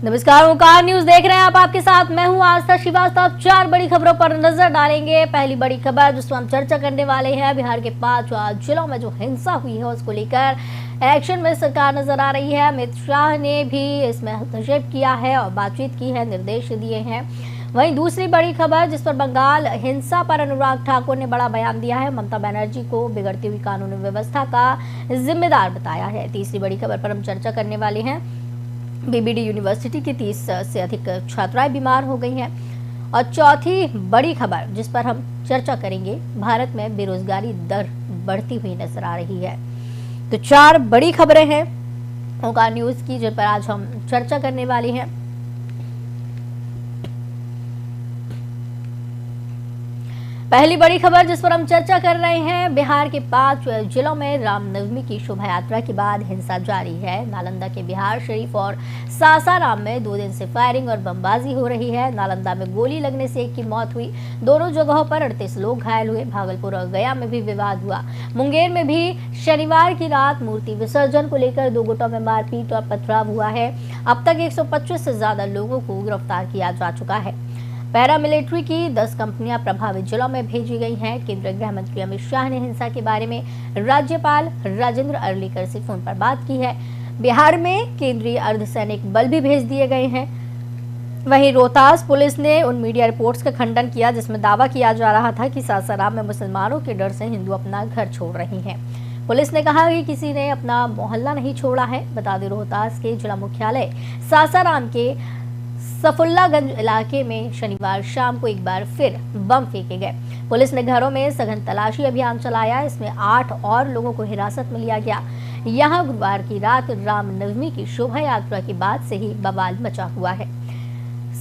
नमस्कार, ओंकार न्यूज देख रहे हैं आप। आपके साथ मैं हूं आस्था श्रीवास्तव। 4 बड़ी खबरों पर नजर डालेंगे। पहली बड़ी खबर जिस पर हम चर्चा करने वाले हैं, बिहार के 5 जिलों में जो हिंसा हुई है उसको लेकर एक्शन में सरकार नजर आ रही है। अमित शाह ने भी इसमें हस्तक्षेप किया है और बातचीत की है, निर्देश दिए हैं। वहीं दूसरी बड़ी खबर जिस पर बंगाल हिंसा पर अनुराग ठाकुर ने बड़ा बयान दिया है, ममता बनर्जी को बिगड़ती हुई कानूनी व्यवस्था का जिम्मेदार बताया है। तीसरी बड़ी खबर पर हम चर्चा करने वाले हैं। बीबीडी यूनिवर्सिटी की 30 से अधिक छात्राएं बीमार हो गई हैं। और चौथी बड़ी खबर जिस पर हम चर्चा करेंगे, भारत में बेरोजगारी दर बढ़ती हुई नजर आ रही है। तो 4 बड़ी खबरें हैं ओंकार न्यूज की जिन पर आज हम चर्चा करने वाले हैं। पहली बड़ी खबर जिस पर हम चर्चा कर रहे हैं, बिहार के 5 जिलों में रामनवमी की शोभा यात्रा के बाद हिंसा जारी है। नालंदा के बिहार शरीफ और सासाराम में 2 दिन से फायरिंग और बमबाजी हो रही है। नालंदा में गोली लगने से एक की मौत हुई, दोनों जगहों पर 38 लोग घायल हुए। भागलपुर और गया में भी विवाद हुआ। मुंगेर में भी शनिवार की रात मूर्ति विसर्जन को लेकर 2 गुटों में मारपीट और पथराव हुआ है। अब तक 125 से ज्यादा लोगों को गिरफ्तार किया जा चुका है। पैरामिलिट्री की 10 कंपनियां प्रभावित जिलों में भेजी गई हैं। केंद्रीय गृह मंत्री अमित शाह ने हिंसा के बारे में राज्यपाल राजेंद्र अर्लेकर से फोन पर बात की है। बिहार में केंद्रीय अर्धसैनिक बल भी भेज दिए गए हैं। वहीं रोहतास पुलिस ने उन मीडिया रिपोर्ट्स का खंडन किया जिसमें दावा किया जा रहा था कि सासाराम में मुसलमानों के डर से हिंदू अपना घर छोड़ रहे हैं। पुलिस ने कहा कि किसी ने अपना मोहल्ला नहीं छोड़ा है। बता दें, रोहतास के जिला मुख्यालय सासाराम के सफुल्लागंज इलाके में शनिवार शाम को एक बार फिर बम फेंके गए। पुलिस ने घरों में सघन तलाशी अभियान चलाया। इसमें 8 और लोगों को हिरासत में लिया गया। यहां गुरुवार की रात रामनवमी की शोभा यात्रा के बाद से ही बवाल मचा हुआ है।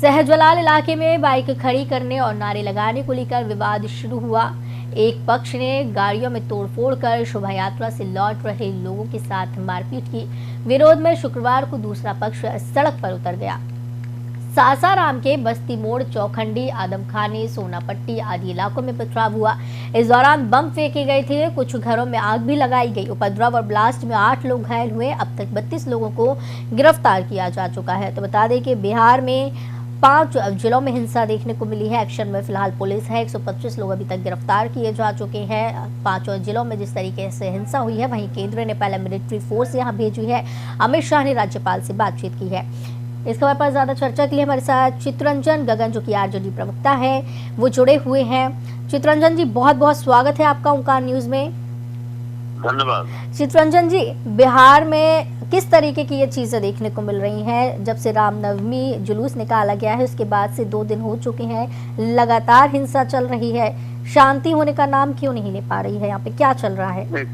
सहजलाल इलाके में बाइक खड़ी करने और नारे लगाने को लेकर विवाद शुरू हुआ। एक पक्ष ने गाड़ियों में तोड़फोड़ कर शोभा यात्रा से लौट रहे लोगों के साथ मारपीट की। विरोध में शुक्रवार को दूसरा पक्ष सड़क पर उतर गया। सासाराम के बस्ती मोड़, चौखंडी, आदमखानी, सोनापट्टी आदि इलाकों में पथराव हुआ। इस दौरान बम फेंके गए थे। कुछ घरों में आग भी लगाई गई। उपद्रव और ब्लास्ट में 8 लोग घायल हुए। अब तक 32 लोगों को गिरफ्तार किया जा चुका है। तो बता दें कि बिहार में 5 जिलों में हिंसा देखने को मिली है। एक्शन में फिलहाल पुलिस है। 125 लोग अभी तक गिरफ्तार किए जा चुके हैं। 5 जिलों में जिस तरीके से हिंसा हुई है, वहीं केंद्र ने पहले मिलिट्री फोर्स यहाँ भेजी है। अमित शाह ने राज्यपाल से बातचीत की है। इस खबर पर ज्यादा चर्चा के लिए हमारे साथ चित्ररंजन गगन, जो कि आरजेडी प्रवक्ता है, वो जुड़े हुए हैं। चित्ररंजन जी, बहुत बहुत स्वागत है आपका ओंकार न्यूज में। धन्यवाद। चित्ररंजन जी, बिहार में किस तरीके की ये चीजें देखने को मिल रही हैं? जब से रामनवमी जुलूस निकाला गया है उसके बाद से 2 दिन हो चुके हैं, लगातार हिंसा चल रही है। शांति होने का नाम क्यों नहीं ले पा रही है? यहाँ पे क्या चल रहा है?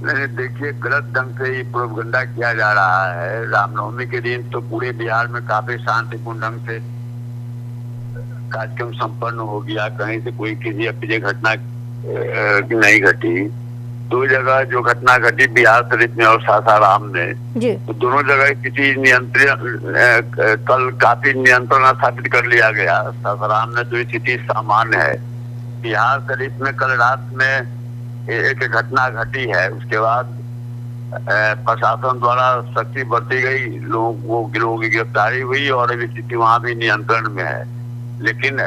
नहीं, देखिए, गलत ढंग से ही प्रोपगंडा किया जा रहा है। रामनवमी के दिन तो पूरे बिहार में काफी शांतिपूर्ण ढंग से कार्यक्रम संपन्न हो गया। कहीं से कोई किसी अप्रिय घटना नहीं घटी। 2 जगह जो घटना घटी, बिहार शरीफ में और सासाराम में, तो दोनों जगह किसी नियंत्रण कल काफी नियंत्रण स्थापित कर लिया गया। सासाराम में तो स्थिति सामान्य है। बिहार शरीफ में कल रात में एक घटना घटी है। उसके बाद प्रशासन द्वारा सख्ती बरती गई, गिरोह की गिरफ्तारी हुई और अभी स्थिति वहां भी नियंत्रण में है। लेकिन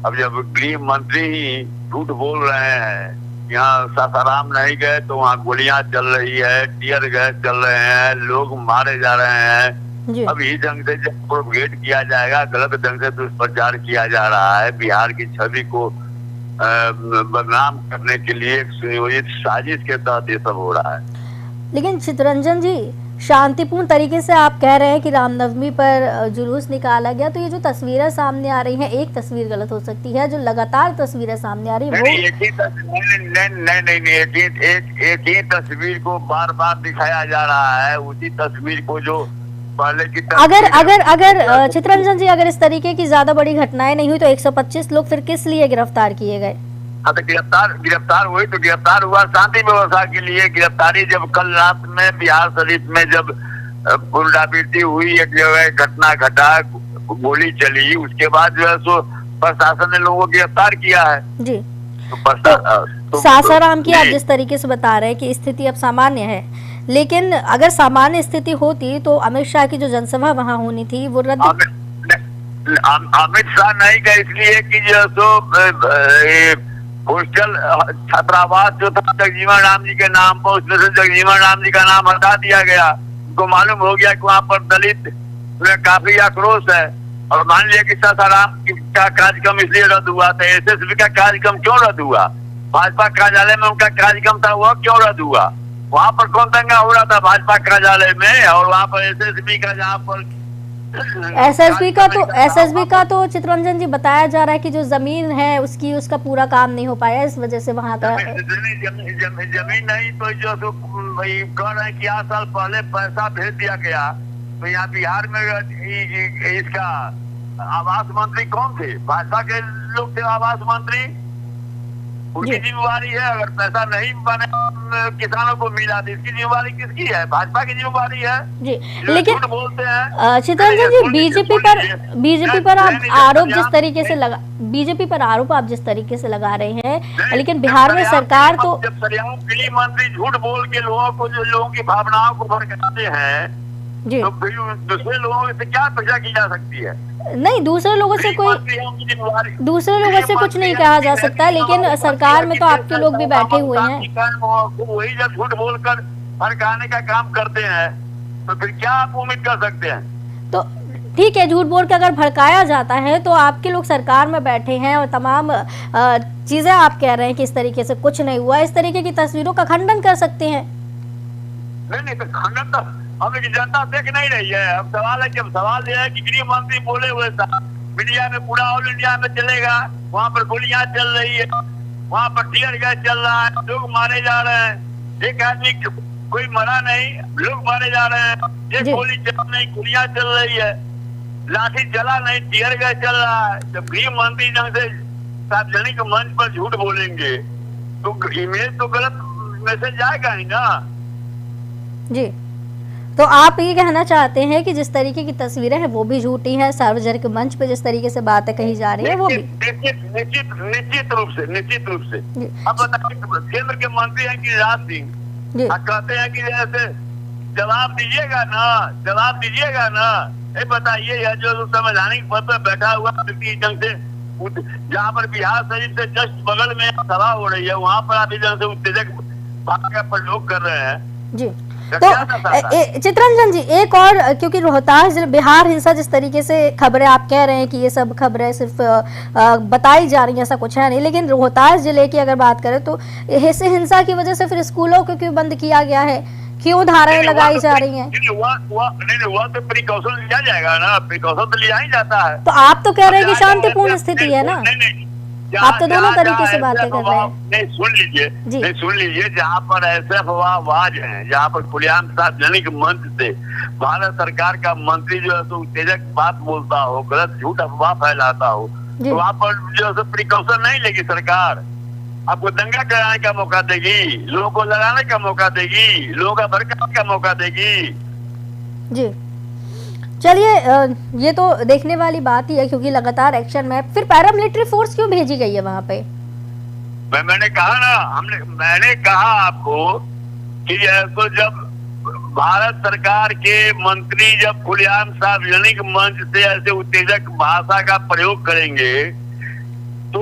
अब जब गृह मंत्री ही झूठ बोल रहे हैं, यहाँ सासाराम नहीं गए तो वहाँ गोलियां चल रही है, टीयर गैस चल रहे हैं, लोग मारे जा रहे हैं। अब इस ढंग से जब प्रोपगेट किया जाएगा, गलत ढंग से दुष्प्रचार किया जा रहा है, बिहार की छवि को बदनाम करने के लिए एक सुनियोजित साजिश के तहत ये सब हो रहा है। लेकिन चित्ररंजन जी, शांतिपूर्ण तरीके से आप कह रहे हैं कि रामनवमी पर जुलूस निकाला गया, तो ये जो तस्वीरें सामने आ रही हैं, एक तस्वीर गलत हो सकती है, जो लगातार तस्वीरें सामने आ रही है नहीं, एक ही तस्वीर को बार बार दिखाया जा रहा है। उसी तस्वीर को जो पहले की अगर चित्ररंजन जी, अगर इस तरीके की ज्यादा बड़ी घटनाएं नहीं हुई तो 125 लोग फिर किस लिए गिरफ्तार किए गए? गिरफ्तार हुई तो गिरफ्तार हुआ शांति व्यवस्था के लिए। गिरफ्तारी जब कल रात में बिहार शरीफ में जब पुनरावृत्ति हुई, एक जगह घटना घटा, गोली चली, उसके बाद जो है सो प्रशासन ने लोगों को गिरफ्तार किया है जी। तो सासाराम की आप जिस तरीके से बता रहे हैं कि स्थिति अब सामान्य है, लेकिन अगर सामान्य स्थिति होती तो अमित शाह की जो जनसभा वहां होनी थी वो रद्द। अमित शाह नहीं गए इसलिए कि जो हॉस्टल छात्रावास जो था जगजीवन राम जी के नाम पर, उसमें से जगजीवन राम जी का नाम हटा दिया गया। उनको मालूम हो गया कि वहाँ पर दलित में काफी आक्रोश है, और मान लिया कि सासाराम का कार्यक्रम इसलिए रद्द हुआ था। एसएसबी का कार्यक्रम क्यों रद्द हुआ? भाजपा कार्यालय में उनका कार्यक्रम था, वह क्यों रद्द हुआ? वहाँ पर कौन दंगा हो रहा था भाजपा कार्यालय में, और वहाँ पर एसएसबी का, जहाँ पर एसएसबी का तो चित्ररंजन जी बताया जा रहा है कि जो जमीन है उसका पूरा काम नहीं हो पाया, इस वजह से वहाँ का जमीन नहीं तो जो कह रहे हैं कि 8 साल पहले पैसा भेज दिया गया। तो यहाँ बिहार में इसका आवास मंत्री कौन थे? भाजपा के लोग थे आवास मंत्री। उनकी जिम्मेवारी है। अगर पैसा नहीं बने किसानों को मिला तो इसकी जिम्मेवारी किसकी है? भाजपा की जिम्मेवारी है जी। लेकिन बोलते हैं चित्ररंजन जी, बीजेपी पर आप आरोप जिस तरीके से लगा, बीजेपी पर आरोप आप जिस तरीके से लगा रहे हैं, लेकिन बिहार में सरकार तो जब सरियाम गृह मंत्री झूठ बोल के लोगों की भावनाओं को भड़काते हैं जी, तो फिर दूसरे लोगों से क्या अपेक्षा की जा सकती है? नहीं, दूसरे लोगों से कुछ नहीं कहा जा सकता, लेकिन सरकार में तो आपके लोग भी बैठे हुए हैं। वही जब झूठ बोलकर भड़काने का काम करते हैं तो फिर क्या आप उम्मीद कर सकते हैं? तो ठीक है, झूठ बोल के अगर भड़काया जाता है तो आपके लोग सरकार में बैठे हैं और तमाम चीजें आप कह रहे हैं कि इस तरीके से कुछ नहीं हुआ, इस तरीके की तस्वीरों का खंडन कर सकते हैं। नहीं तो खंडन तो हमें जनता देख नहीं रही है। अब सवाल है कि सवाल यह है कि गृह मंत्री बोले हुए मीडिया में, पूरा ऑल इंडिया में चलेगा, वहाँ पर गोलियां चल रही है, वहाँ पर टीयर गैस चल रहा है, लोग मारे जा रहे हैं। एक आदमी कोई मरा नहीं, लोग मारे जा रहे हैं। एक गोली चल नहीं, गोलियां चल रही है, लाठी चला नहीं, टीयर गैस चल रहा है। जब गृह मंत्री जंग से सार्वजनिक मंच पर झूठ बोलेंगे तो इमेज तो गलत मैसेज जाएगा ही ना जी। तो आप ये कहना चाहते हैं कि जिस तरीके की तस्वीरें हैं वो भी झूठी हैं, सार्वजनिक मंच पे जिस तरीके से बातें कही जा रही है वो भी निश्चित रूप से। अब बताइए, केंद्र के मंत्री हैं गिरिराज सिंह, कहते हैं कि जैसे जवाब दीजिएगा ना, ये बताइए जो संवैधानिक पद पर बैठा हुआ व्यक्ति ढंग से, जहाँ पर बिहार शरीफ से जस्ट बगल में सभा हो रही है, वहाँ पर आप ढंग से उत्तेजक भाषा का प्रयोग कर रहे हैं जी। तो चित्ररंजन जी, एक और, क्योंकि रोहतास जिले बिहार हिंसा जिस तरीके से खबरें आप कह रहे हैं कि ये सब खबरें सिर्फ बताई जा रही हैं, ऐसा कुछ है नहीं, लेकिन रोहतास जिले की अगर बात करें तो ऐसे हिंसा की वजह से फिर स्कूलों को क्यों बंद किया गया है, क्यों धाराएं लगाई जा रही हैं? हुआ तो प्रिकॉशन लिया जाएगा ना, प्रिकॉशन तो लिया ही जाता है। तो आप तो कह रहे हैं कि शांतिपूर्ण स्थिति है ना, आप तो दोनों तरीके से बातें कर रहे हैं। नहीं, सुन लीजिए, जहाँ पर ऐसे अफवाहबाज हैं, जहाँ पर खुलेआम सार्वजनिक मंच से भारत सरकार का मंत्री जो है तो उत्तेजक बात बोलता हो, गलत झूठ अफवाह फैलाता हो, तो वहाँ पर जो है प्रिकॉशन नहीं लेगी सरकार। आपको दंगा कराने का मौका देगी, लोगों को लड़ाने का मौका देगी, लोगों का भड़काने का मौका देगी जी। चलिए, ये तो देखने वाली बात ही है, क्योंकि लगातार एक्शन में फिर पैरामिलिट्री फोर्स क्यों भेजी गई है वहाँ पे? मैंने कहा आपको कि तो जब भारत सरकार के मंत्री जब खुलेआम सार्वजनिक मंच से ऐसे उत्तेजक भाषा का प्रयोग करेंगे तो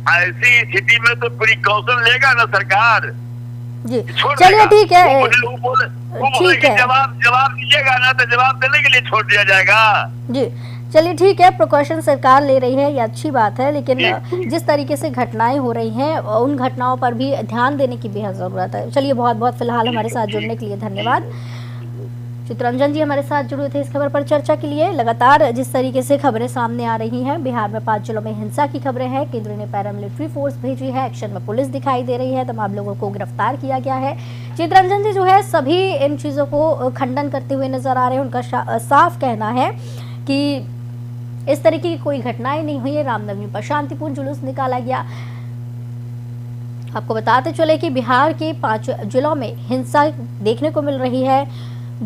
ऐसी स्थिति में तो प्रिकॉशन लेगा ना सरकार जी। चलिए ठीक है, ठीक है, जवाब दीजिएगा ना तो जवाब देने के लिए छोड़ दिया जाएगा जी। चलिए ठीक है, प्रिकॉशन सरकार ले रही है, ये अच्छी बात है, लेकिन जिस तरीके से घटनाएं हो रही हैं उन घटनाओं पर भी ध्यान देने की बेहद जरूरत है। चलिए, बहुत बहुत फिलहाल हमारे साथ जुड़ने के लिए धन्यवाद। चित्ररंजन जी हमारे साथ जुड़े थे इस खबर पर चर्चा के लिए। लगातार जिस तरीके से खबरें सामने आ रही हैं, बिहार में 5 जिलों में हिंसा की खबरें हैं, केंद्र ने पैरामिलिट्री फोर्स भेजी है, एक्शन में पुलिस दिखाई दे रही है, तमाम लोगों को गिरफ्तार किया गया है। चित्ररंजन जी जो है सभी इन चीजों को खंडन करते हुए नजर आ रहे हैं। उनका साफ कहना है कि इस तरीके की कोई घटनाएं नहीं हुई है, रामनवमी पर शांतिपूर्ण जुलूस निकाला गया। आपको बताते चले कि बिहार के 5 जिलों में हिंसा देखने को मिल रही है।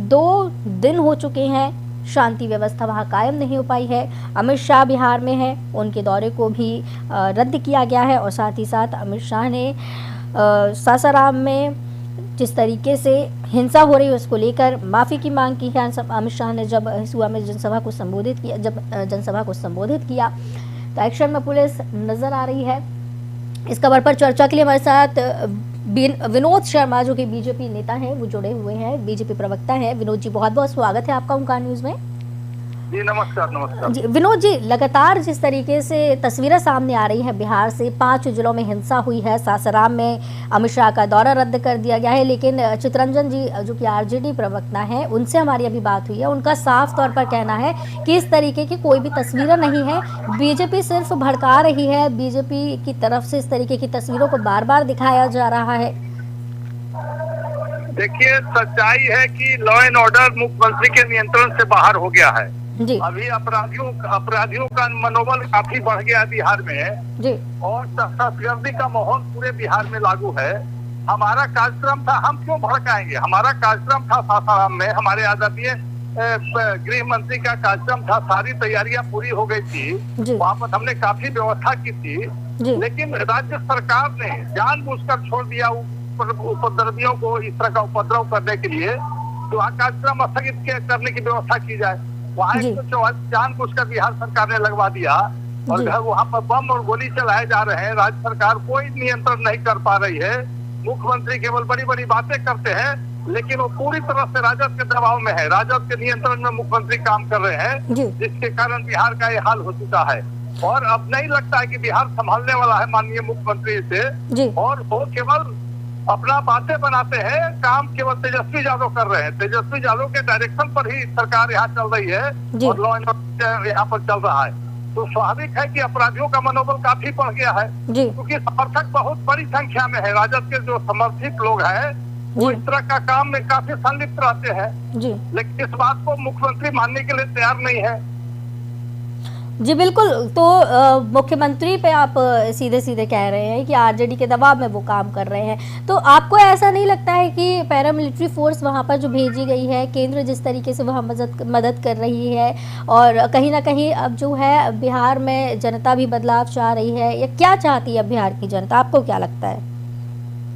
2 दिन हो चुके हैं, शांति व्यवस्था वहां कायम नहीं हो पाई है। अमित शाह बिहार में हैं, उनके दौरे को भी रद्द किया गया है, और साथ ही साथ अमित शाह ने सासाराम में जिस तरीके से हिंसा हो रही है उसको लेकर माफी की मांग की है। अमित शाह ने जब हिसुआ में जनसभा को संबोधित किया तो एक्शन में पुलिस नजर आ रही है। इस खबर पर चर्चा के लिए हमारे साथ विनोद शर्मा जो कि बीजेपी नेता हैं वो जुड़े हुए हैं, बीजेपी प्रवक्ता हैं। विनोद जी, बहुत बहुत स्वागत है आपका ओंकार न्यूज में। जी नमस्कार। जी विनोद जी, लगातार जिस तरीके से तस्वीरें सामने आ रही हैं बिहार से, 5 जिलों में हिंसा हुई है। सासाराम में अमित शाह का दौरा रद्द कर दिया गया है, लेकिन चितरंजन जी जो कि आरजेडी प्रवक्ता हैं, उनसे हमारी अभी बात हुई है। उनका साफ तौर पर कहना है कि इस तरीके की कोई भी तस्वीरें नहीं है, बीजेपी सिर्फ भड़का रही है। बीजेपी की तरफ से इस तरीके की तस्वीरों को बार बार दिखाया जा रहा है। देखिए, सच्चाई है कि लॉ एंड ऑर्डर मुख्यमंत्री के नियंत्रण से बाहर हो गया है जी। अभी अपराधियों का मनोबल काफी बढ़ गया है बिहार में जी। और दहशतगर्दी का माहौल पूरे बिहार में लागू है। हमारा कार्यक्रम था, हम क्यों भड़काएंगे, हमारा कार्यक्रम था सासाराम में, हमारे आदरणीय गृह मंत्री का कार्यक्रम था, सारी तैयारियां पूरी हो गई थी, वहाँ पर हमने काफी व्यवस्था की थी, लेकिन राज्य सरकार ने जानबूझकर छोड़ दिया उपद्रवियों को इस तरह का उपद्रव करने के लिए। तो वहाँ कार्यक्रम स्थगित करने की व्यवस्था की जाए। वहाँ 144 जानबूझकर बिहार सरकार ने लगवा दिया और वहाँ पर बम और गोली चलाए जा रहे हैं। राज्य सरकार कोई नियंत्रण नहीं कर पा रही है। मुख्यमंत्री केवल बड़ी बड़ी बातें करते हैं, लेकिन वो पूरी तरह से राजद के दबाव में है, राजद के नियंत्रण में मुख्यमंत्री काम कर रहे हैं, जिसके कारण बिहार का ये हाल हो चुका है। और अब नहीं लगता है कि बिहार संभालने वाला है माननीय मुख्यमंत्री से, और वो केवल अपना बातें बनाते हैं, काम केवल तेजस्वी यादव कर रहे हैं। तेजस्वी यादव के डायरेक्शन पर ही सरकार यहाँ चल रही है और लॉ एंड ऑर्डर यहाँ पर चल रहा है। तो स्वाभाविक है कि अपराधियों का मनोबल काफी बढ़ गया है, क्योंकि समर्थक बहुत बड़ी संख्या में है। राजद के जो समर्थित लोग हैं वो इस तरह का काम में काफी संलिप्त रहते हैं, लेकिन इस बात को मुख्यमंत्री मानने के लिए तैयार नहीं है। जी बिल्कुल। तो मुख्यमंत्री पे आप सीधे सीधे कह रहे हैं कि आरजेडी के दबाव में वो काम कर रहे हैं, तो आपको ऐसा नहीं लगता है कि पैरामिलिट्री फोर्स वहाँ पर जो भेजी गई है, केंद्र जिस तरीके से वहाँ मदद कर रही है, और कहीं ना कहीं अब जो है बिहार में जनता भी बदलाव चाह रही है, या क्या चाहती है बिहार की जनता, आपको क्या लगता है?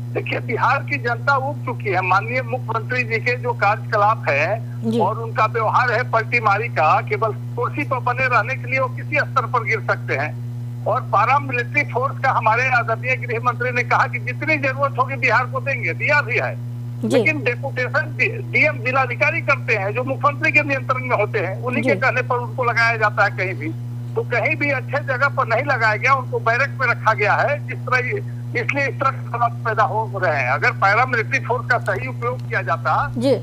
देखिए, बिहार की जनता उब चुकी है माननीय मुख्यमंत्री जी के जो कार्यकलाप है और उनका व्यवहार है पलटीमारी का। केवल कुर्सी पर बने रहने के लिए वो किसी स्तर पर गिर सकते हैं। और पारा मिलिट्री फोर्स का हमारे आदरणीय गृह मंत्री ने कहा कि जितनी जरूरत होगी बिहार को देंगे, दिया भी है, लेकिन डेपुटेशन डीएम जिलाधिकारी करते हैं जो मुख्यमंत्री के नियंत्रण में होते हैं, उन्हीं के कहने पर उनको लगाया जाता है। कहीं भी तो कहीं भी अच्छे जगह पर नहीं लगाया गया, उनको बैरक में रखा गया है, जिस तरह इसलिए इस तरह के हालात पैदा हो रहे हैं। अगर पैरामिलिट्री फोर्स का सही उपयोग किया जाता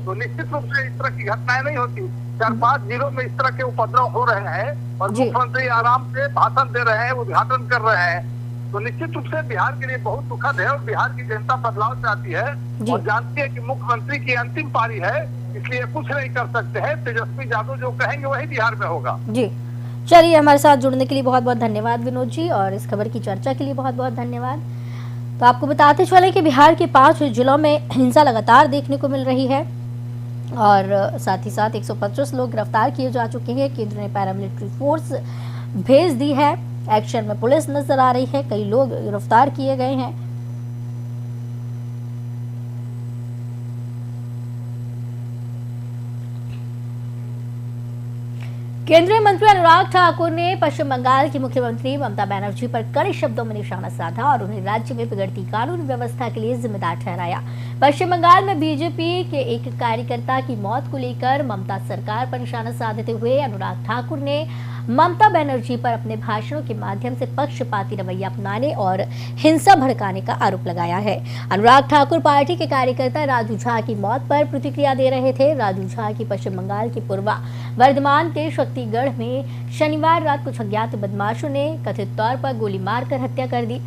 तो निश्चित रूप से इस तरह की घटनाएं नहीं होती। 4-5 जिलों में इस तरह के उपद्रव हो रहे हैं और मुख्यमंत्री आराम से भाषण दे रहे हैं, उद्घाटन कर रहे हैं, तो निश्चित रूप से बिहार के लिए बहुत दुखद है। और बिहार की जनता बदलाव चाहती है और जानती है कि मुख्यमंत्री की अंतिम पारी है, इसलिए कुछ नहीं कर सकते हैं। तेजस्वी यादव जो कहेंगे वही बिहार में होगा। जी चलिए, हमारे साथ जुड़ने के लिए बहुत बहुत धन्यवाद विनोद जी, और इस खबर की चर्चा के लिए बहुत बहुत धन्यवाद। तो आपको बताते चले कि बिहार के 5 जिलों में हिंसा लगातार देखने को मिल रही है और साथ ही साथ 125 लोग गिरफ्तार किए जा चुके हैं। केंद्र ने पैरामिलिट्री फोर्स भेज दी है, एक्शन में पुलिस नजर आ रही है, कई लोग गिरफ्तार किए गए हैं। केंद्रीय मंत्री अनुराग ठाकुर ने पश्चिम बंगाल की मुख्यमंत्री ममता बनर्जी पर कड़े शब्दों में निशाना साधा और उन्हें राज्य में बिगड़ती कानून व्यवस्था के लिए जिम्मेदार ठहराया। पश्चिम बंगाल में बीजेपी के एक कार्यकर्ता की मौत को लेकर ममता सरकार पर निशाना साधते हुए अनुराग ठाकुर ने ममता बनर्जी पर अपने भाषणों के माध्यम से पक्षपाती रवैया अपनाने और हिंसा भड़काने का आरोप लगाया है। अनुराग ठाकुर पार्टी के कार्यकर्ता राजू झा की मौत पर प्रतिक्रिया दे रहे थे। राजू झा की पश्चिम बंगाल के पूर्वा वर्धमान के शक्तिगढ़ में शनिवार रात कुछ अज्ञात बदमाशों ने कथित तौर पर गोली मारकर हत्या कर दी।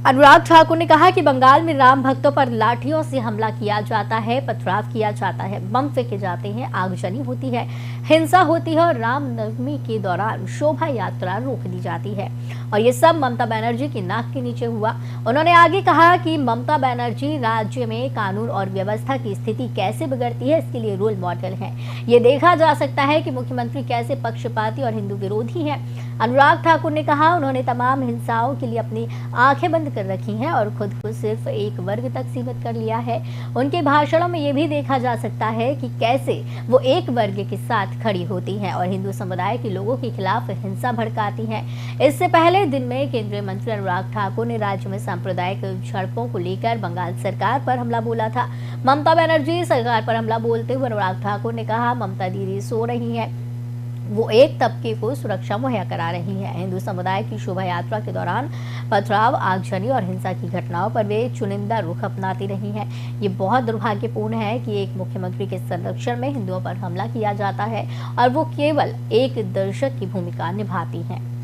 अनुराग ठाकुर ने कहा कि बंगाल में राम भक्तों पर लाठियों से हमला किया जाता है, पथराव किया जाता है, बम फेंके जाते हैं, आगजनी होती है, हिंसा होती है और रामनवमी के दौरान शोभा यात्रा रोक दी जाती है और ये सब ममता बनर्जी की नाक के नीचे हुआ। उन्होंने आगे कहा कि ममता बनर्जी राज्य में कानून और व्यवस्था की स्थिति कैसे बिगड़ती है इसके लिए रोल मॉडल है। ये देखा जा सकता है कि मुख्यमंत्री कैसे पक्षपाती और हिंदू विरोधी है। अनुराग ठाकुर ने कहा उन्होंने तमाम हिंसाओं के लिए अपनी आंखें बंद कर रखी हैं और खुद को सिर्फ एक वर्ग तक सीमित कर लिया है। उनके भाषणों में ये भी देखा जा सकता है कि कैसे वो एक वर्ग के साथ खड़ी होती हैं और हिंदू समुदाय के लोगों के खिलाफ हिंसा भड़काती हैं। इससे पहले दिन में केंद्रीय मंत्री अनुराग ठाकुर ने राज्य में सांप्रदायिक झड़पों को लेकर बंगाल सरकार पर हमला बोला था। ममता बनर्जी सरकार पर हमला बोलते हुए अनुराग ठाकुर ने कहा, ममता दीदी सो रही है, वो एक तबके को सुरक्षा मुहैया करा रही है। हिंदू समुदाय की शोभा यात्रा के दौरान पथराव, आगजनी और हिंसा की घटनाओं पर वे चुनिंदा रुख अपनाती रही हैं। ये बहुत दुर्भाग्यपूर्ण है कि एक मुख्यमंत्री के संरक्षण में हिंदुओं पर हमला किया जाता है और वो केवल एक दर्शक की भूमिका निभाती हैं।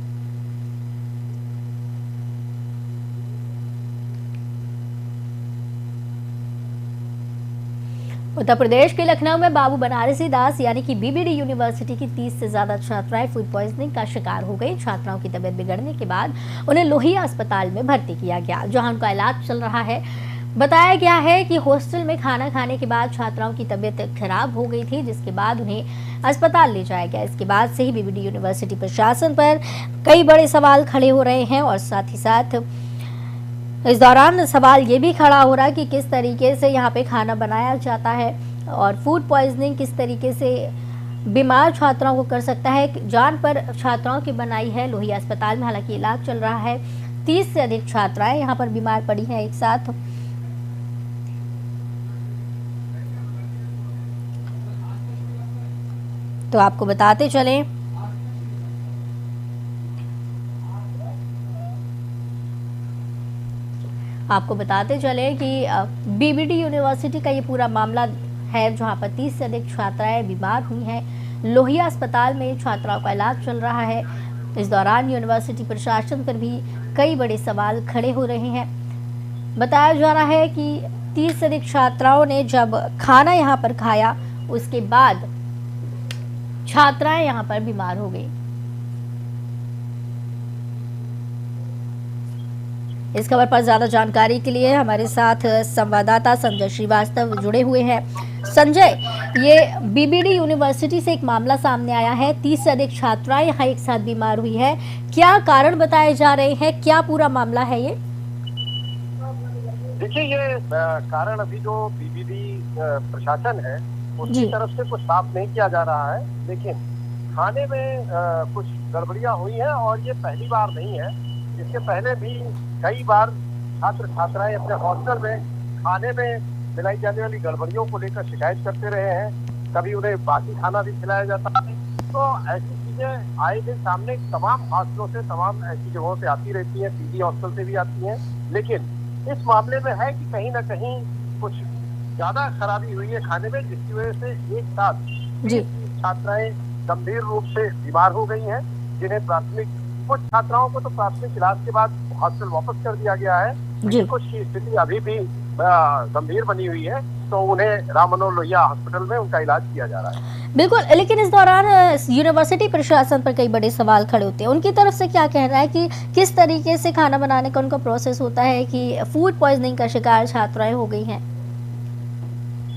उत्तर प्रदेश के लखनऊ में बाबू बनारसी दास यानी कि बीबीडी यूनिवर्सिटी की 30 से ज्यादा छात्राएं फूड पॉइजनिंग का शिकार हो गई। छात्राओं की तबीयत बिगड़ने के बाद उन्हें लोहिया अस्पताल में भर्ती किया गया, जहां उनका इलाज चल रहा है। बताया गया है कि हॉस्टल में खाना खाने के बाद छात्राओं की तबीयत खराब हो गई थी, जिसके बाद उन्हें अस्पताल ले जाया गया। इसके बाद से ही बीबीडी यूनिवर्सिटी प्रशासन पर कई बड़े सवाल खड़े हो रहे हैं और साथ ही साथ इस दौरान सवाल ये भी खड़ा हो रहा है कि किस तरीके से यहाँ पे खाना बनाया जाता है और फूड पॉइजनिंग किस तरीके से बीमार छात्राओं को कर सकता है। जान पर छात्राओं की बनाई है लोहिया अस्पताल में, हालांकि इलाज चल रहा है। 30 से अधिक छात्राएं यहाँ पर बीमार पड़ी हैं एक साथ। तो आपको बताते चलें कि बीबीडी यूनिवर्सिटी का ये पूरा मामला है, जहां पर 30 से अधिक छात्राएं बीमार हुई हैं। लोहिया अस्पताल में छात्राओं का इलाज चल रहा है। इस दौरान यूनिवर्सिटी प्रशासन पर भी कई बड़े सवाल खड़े हो रहे हैं। बताया जा रहा है कि 30 से अधिक छात्राओं ने जब खाना यहां पर खाया, उसके बाद छात्राएं यहां पर बीमार हो गई। इस खबर पर ज्यादा जानकारी के लिए हमारे साथ संवाददाता संजय श्रीवास्तव जुड़े हुए हैं। संजय, ये बीबीडी यूनिवर्सिटी से एक मामला सामने आया है, 30 से अधिक छात्राएं यहाँ एक साथ बीमार हुई है। क्या कारण बताए जा रहे हैं, क्या पूरा मामला है ये? देखिए, ये कारण अभी जो बीबीडी प्रशासन है उसकी तरफ से कुछ साफ नहीं किया जा रहा है, लेकिन खाने में कुछ गड़बड़ियां हुई हैं और ये पहली बार नहीं है। इसके पहले भी कई बार छात्र छात्राएं अपने हॉस्टल में खाने में मिलाई जाने वाली गड़बड़ियों को लेकर शिकायत करते रहे हैं। कभी उन्हें बासी खाना भी खिलाया जाता है। तो ऐसी चीजें आए दिन सामने तमाम हॉस्टलों से, तमाम ऐसी जगहों से आती रहती हैं, पीजी हॉस्टल से भी आती हैं। लेकिन इस मामले में है कि कहीं ना कहीं कुछ ज्यादा खराबी हुई है खाने में, जिसकी वजह से एक साथ छात्राएं गंभीर रूप से बीमार हो गई हैं, जिन्हें प्राथमिक, कुछ छात्राओं को तो प्राथमिक इलाज के बाद हॉस्टल वापस कर दिया गया है। कुछ की स्थिति अभी भी गंभीर बनी हुई है, तो उन्हें राम मनोहर लोहिया हॉस्पिटल में उनका इलाज किया जा रहा है। बिल्कुल, लेकिन इस दौरान यूनिवर्सिटी प्रशासन पर कई बड़े सवाल खड़े होते हैं। उनकी तरफ से क्या कहना है कि किस तरीके से खाना बनाने का उनका प्रोसेस होता है कि फूड पॉइजनिंग का शिकार छात्राएं हो गई हैं?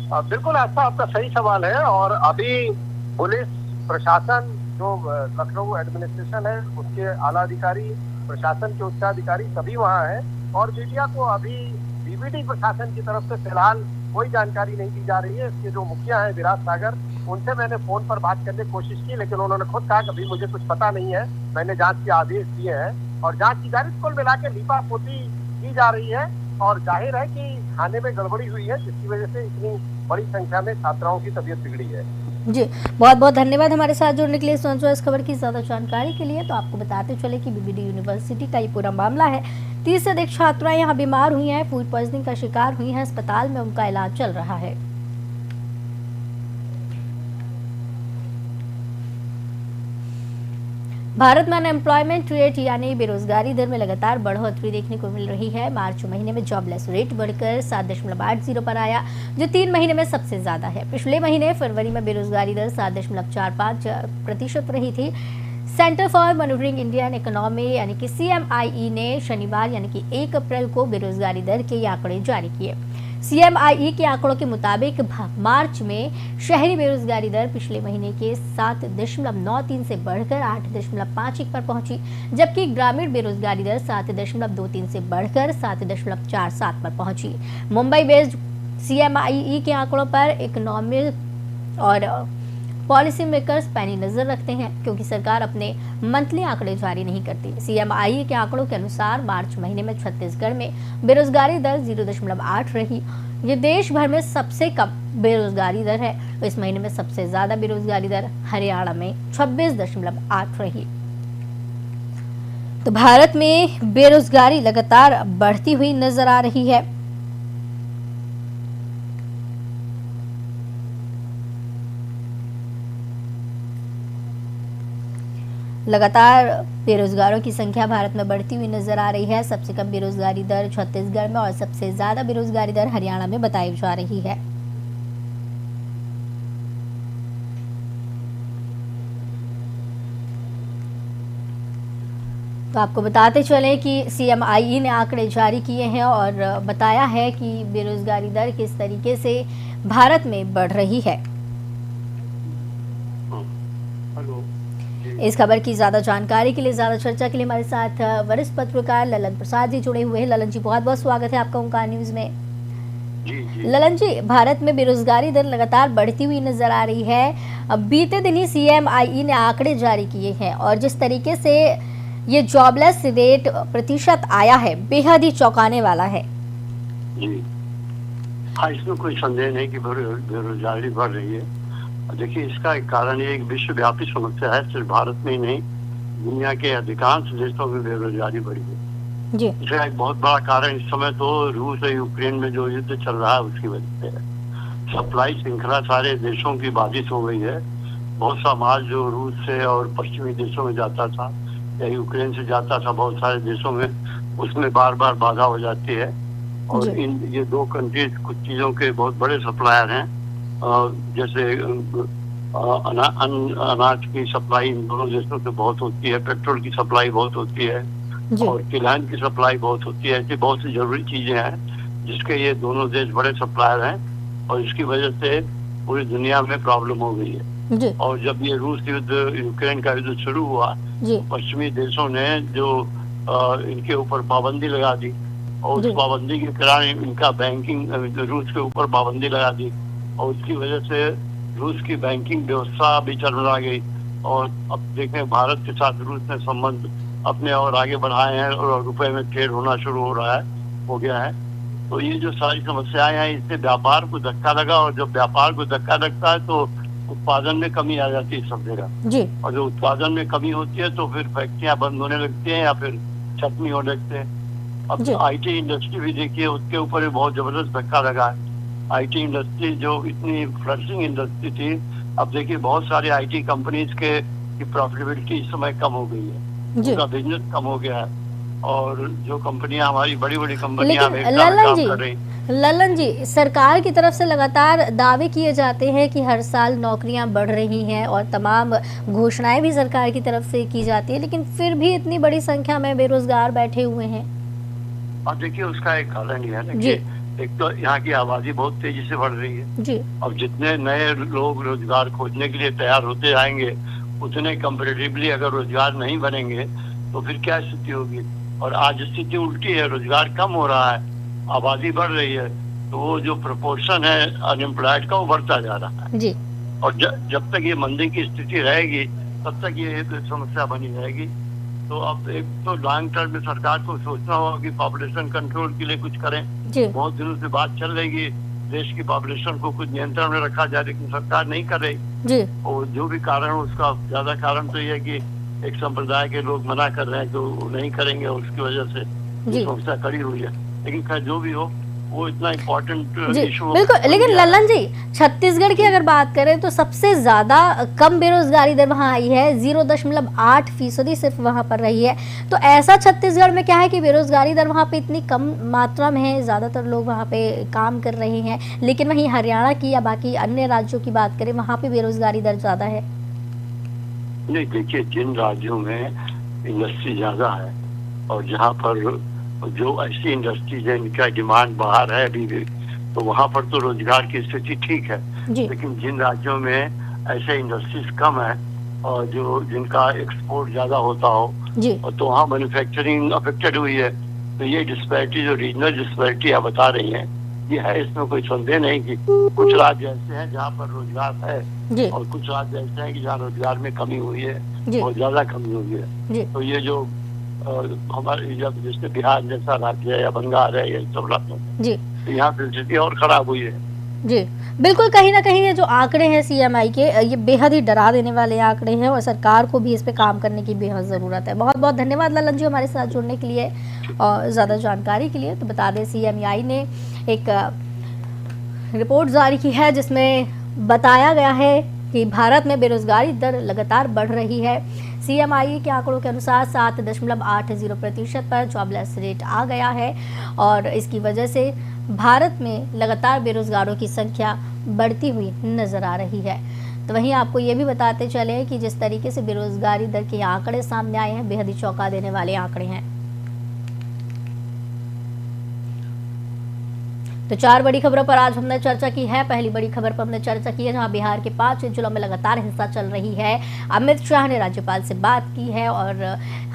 बिल्कुल, ऐसा आपका सही सवाल है। और अभी पुलिस प्रशासन, जो लखनऊ एडमिनिस्ट्रेशन है, उसके आला अधिकारी, प्रशासन के उच्चाधिकारी सभी वहाँ हैं और मीडिया को अभी बीबीडी प्रशासन की तरफ से फिलहाल कोई जानकारी नहीं दी जा रही है। इसके जो मुखिया हैं विराट सागर, उनसे मैंने फोन पर बात करने की कोशिश की, लेकिन उन्होंने खुद कहा कि अभी मुझे कुछ पता नहीं है, मैंने जांच के आदेश दिए हैं और जांच की जा रही है। कुल मिला के लीपापोती की जा रही है और जाहिर है कि खाने में गड़बड़ी हुई है, जिसकी वजह से इतनी बड़ी संख्या में छात्राओं की तबीयत बिगड़ी है। जी, बहुत बहुत धन्यवाद हमारे साथ जुड़ने के लिए। सोचो इस खबर की ज्यादा जानकारी के लिए तो आपको बताते चले कि बीबीडी यूनिवर्सिटी का ये पूरा मामला है। 30 से अधिक छात्राएं यहाँ बीमार हुई हैं, फूड पॉइजनिंग का शिकार हुई हैं, अस्पताल में उनका इलाज चल रहा है। भारत में अनएम्प्लॉयमेंट रेट यानी बेरोजगारी दर में लगातार बढ़ोतरी देखने को मिल रही है। मार्च महीने में जॉबलेस रेट बढ़कर 7.80 पर आया, जो 3 महीने में सबसे ज्यादा है। पिछले महीने फरवरी में बेरोजगारी दर 7.45% रही थी। Centre for monitoring Indian economy यानी कि CMIE ने शनिवार यानी कि 1 अप्रैल को बेरोजगारी दर के ये आंकड़े जारी किए। CMIE के आंकड़ों के मुताबिक मार्च में शहरी बेरोजगारी दर पिछले महीने के 7.93 से बढ़कर 8.51 पर पहुंची, जबकि ग्रामीण बेरोजगारी दर 7.23 से बढ़कर 7.47 पर पहुंची। मुंबई बेस्ड CMIE के आंकड़ों पर इकोनॉमिक और पॉलिसी मेकर्स पैनी नजर रखते हैं, क्योंकि सरकार अपने मंथली आंकड़े जारी नहीं करती। CMIE के आंकड़ों के अनुसार मार्च महीने में छत्तीसगढ़ में बेरोजगारी दर 0.8 रही। ये देश भर में सबसे कम बेरोजगारी दर है। इस महीने में सबसे ज्यादा बेरोजगारी दर हरियाणा में 26.8 रही। तो भारत में बेरोजगारी लगातार बढ़ती हुई नजर आ रही है। लगातार बेरोजगारों की संख्या भारत में बढ़ती हुई नजर आ रही है। सबसे कम बेरोजगारी दर छत्तीसगढ़ में और सबसे ज्यादा बेरोजगारी दर हरियाणा में बताई जा रही है। तो आपको बताते चले कि CMIE ने आंकड़े जारी किए हैं और बताया है कि बेरोजगारी दर किस तरीके से भारत में बढ़ रही है। इस खबर की ज्यादा जानकारी के लिए, ज्यादा चर्चा के लिए हमारे साथ वरिष्ठ पत्रकार ललन प्रसाद जी जुड़े हुए हैं। ललन जी, बहुत बहुत स्वागत है आपका ओंकार न्यूज में। जी। ललन जी, भारत में बेरोजगारी दर लगातार बढ़ती हुई नजर आ रही है। अब बीते दिन ही CMIE ने आंकड़े जारी किए हैं और जिस तरीके से ये जॉबलेस रेट प्रतिशत आया है, बेहद ही चौंकाने वाला है। जी हाँ, इसमें कोई संदेह नहीं कि बेरोजगारी बढ़ रही है। देखिए, इसका एक कारण ये एक विश्वव्यापी समस्या है। सिर्फ भारत में ही नहीं, दुनिया के अधिकांश देशों में बेरोजगारी बढ़ी है। जी। इसका एक बहुत बड़ा कारण इस समय तो रूस और यूक्रेन में जो युद्ध चल रहा है उसकी वजह से है। सप्लाई श्रृंखला सारे देशों की बाधित हो गई है। बहुत सा माल जो रूस से और पश्चिमी देशों में जाता था या यूक्रेन से जाता था बहुत सारे देशों में, उसमें बार बार बाधा हो जाती है। और ये दो कंट्रीज कुछ चीजों के बहुत बड़े सप्लायर हैं। जैसे अनाज की सप्लाई इन दोनों देशों से बहुत होती है, पेट्रोल की सप्लाई बहुत होती है और तिलहन की सप्लाई बहुत होती है। ऐसी बहुत सी जरूरी चीजें हैं जिसके ये दोनों देश बड़े सप्लायर हैं और इसकी वजह से पूरी दुनिया में प्रॉब्लम हो गई है। और जब ये रूस युद्ध, यूक्रेन का युद्ध शुरू हुआ, पश्चिमी देशों ने जो इनके ऊपर पाबंदी लगा दी और उस पाबंदी के कारण इनका बैंकिंग, रूस के ऊपर पाबंदी लगा दी और उसकी वजह से रूस की बैंकिंग व्यवस्था भी चरमरा गई। और अब देखें, भारत के साथ रूस ने संबंध अपने और आगे बढ़ाए हैं और रुपए में ट्रेड होना शुरू हो गया है। तो ये जो सारी समस्याएं हैं, इससे व्यापार को धक्का लगा और जब व्यापार को धक्का लगता है तो उत्पादन में कमी आ जाती है सब जगह। और जो उत्पादन में कमी होती है तो फिर फैक्ट्रियां बंद होने लगती हैं या फिर छटनी होने लगते हैं। अब IT इंडस्ट्री भी देखिए, उसके ऊपर भी बहुत जबरदस्त धक्का लगा है। IT इंडस्ट्री जो इतनी फ्लरिशिंग इंडस्ट्री थी, अब देखिए बहुत सारे IT कंपनीज के प्रॉफिटेबिलिटी इस समय कम हो गई है, उनका बिजनेस कम हो गया है। और जो कंपनियां, हमारी बड़ी बड़ी कंपनियां ललन जी, सरकार की तरफ से लगातार दावे किए जाते हैं कि हर साल नौकरियां बढ़ रही हैं और तमाम घोषणाएं भी सरकार की तरफ से की जाती है, लेकिन फिर भी इतनी बड़ी संख्या में बेरोजगार बैठे हुए हैं। अब देखिए, उसका एक कारण ही है कि एक तो यहाँ की आबादी बहुत तेजी से बढ़ रही है। अब जितने नए लोग रोजगार खोजने के लिए तैयार होते जाएंगे, उतने कंपैरेटिवली अगर रोजगार नहीं बनेंगे तो फिर क्या स्थिति होगी। और आज स्थिति उल्टी है, रोजगार कम हो रहा है, आबादी बढ़ रही है, तो वो जो प्रोपोर्शन है अनएम्प्लॉयड का वो बढ़ता जा रहा है। और जब तक ये मंदी की स्थिति रहेगी तब तक ये समस्या बनी रहेगी। तो अब एक तो लॉन्ग टर्म में सरकार को सोचना होगा कि पॉपुलेशन कंट्रोल के लिए कुछ करें। बहुत दिनों से बात चल रही है देश की पॉपुलेशन को कुछ नियंत्रण में रखा जाए, लेकिन सरकार नहीं कर रही। और जो भी कारण है, उसका ज्यादा कारण तो ये है कि एक संप्रदाय के लोग मना कर रहे हैं कि वो नहीं करेंगे और उसकी वजह से समस्या खड़ी हुई है। लेकिन खैर जो भी हो, वो इतना इम्पोर्टेंट इशू। बिल्कुल, लेकिन ललन जी, छत्तीसगढ़ की अगर बात करें तो सबसे ज्यादा कम बेरोजगारी दर वहाँ आई है, 0.8% सिर्फ वहाँ पर रही है। तो ऐसा छत्तीसगढ़ में क्या है कि बेरोजगारी दर वहाँ पे इतनी कम मात्रा में है, ज्यादातर लोग वहाँ पे काम कर रहे हैं, लेकिन वहीं हरियाणा की या बाकी अन्य राज्यों की बात करें, वहाँ पे बेरोजगारी दर ज्यादा है। नहीं, देखिए, जिन राज्यों में इंडस्ट्री ज्यादा है और जहाँ पर जो ऐसी इंडस्ट्रीज है इनका डिमांड बाहर है अभी भी, तो वहाँ पर तो रोजगार की स्थिति ठीक है, जी। लेकिन जिन राज्यों में ऐसे इंडस्ट्रीज कम है और जो जिनका एक्सपोर्ट ज्यादा होता हो, जी। और तो वहाँ मैन्युफैक्चरिंग अफेक्टेड हुई है। तो ये डिस्पैरिटी, जो रीजनल डिस्पैरिटी आप बता रही हैं, ये है, इसमें कोई संदेह नहीं कि कुछ राज्य ऐसे हैं जहाँ पर रोजगार है जी। और कुछ राज्य ऐसे हैं कि जहाँ रोजगार में कमी हुई है, जी। बहुत ज्यादा कमी हुई है। जी। तो ये जो हमारे जब जैसे बिहार जैसा राज्य है या बंगाल है, ये सब राज्यों में जी, तो यहाँ की स्थिति और खराब हुई है। जी, बिल्कुल। कहीं ना कहीं ये जो आंकड़े हैं सीएमआई के, ये बेहद ही डरा देने वाले आंकड़े हैं और सरकार को भी इस पे काम करने की बेहद ज़रूरत है। बहुत बहुत धन्यवाद ललन जी हमारे साथ जुड़ने के लिए और ज़्यादा जानकारी के लिए। तो बता दें, सीएमआई ने एक रिपोर्ट जारी की है जिसमें बताया गया है कि भारत में बेरोजगारी दर लगातार बढ़ रही है। सीएमआई के आंकड़ों के अनुसार 7.80% पर जॉबलेस रेट आ गया है और इसकी वजह से भारत में लगातार बेरोजगारों की संख्या बढ़ती हुई नजर आ रही है। तो वहीं आपको ये भी बताते चले कि जिस तरीके से बेरोजगारी दर के आंकड़े सामने आए हैं, बेहद ही चौंका देने वाले आंकड़े हैं। तो 4 बड़ी खबरों पर आज हमने चर्चा की है। पहली बड़ी खबर पर हमने चर्चा की है जहां बिहार के 5 जिलों में लगातार हिंसा चल रही है। अमित शाह ने राज्यपाल से बात की है और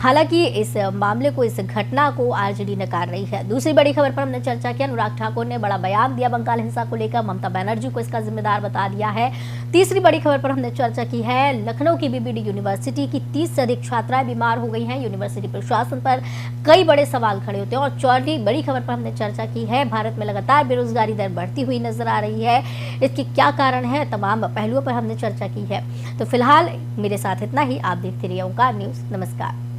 हालांकि इस मामले को, इस घटना को आरजेडी नकार रही है। दूसरी बड़ी खबर पर हमने चर्चा की, अनुराग ठाकुर ने बड़ा बयान दिया बंगाल हिंसा को लेकर, ममता बनर्जी को इसका जिम्मेदार बता दिया है। तीसरी बड़ी खबर पर हमने चर्चा की है, लखनऊ की बीबीडी यूनिवर्सिटी की 30 से अधिक छात्राएं बीमार हो गई हैं। यूनिवर्सिटी प्रशासन पर कई बड़े सवाल खड़े होते हैं। और चौथी बड़ी खबर पर हमने चर्चा की है, भारत में लगातार बेरोजगारी दर बढ़ती हुई नजर आ रही है। इसके क्या कारण है, तमाम पहलुओं पर हमने चर्चा की है। तो फिलहाल मेरे साथ इतना ही। आप देखते रहिए ओंकार न्यूज। नमस्कार।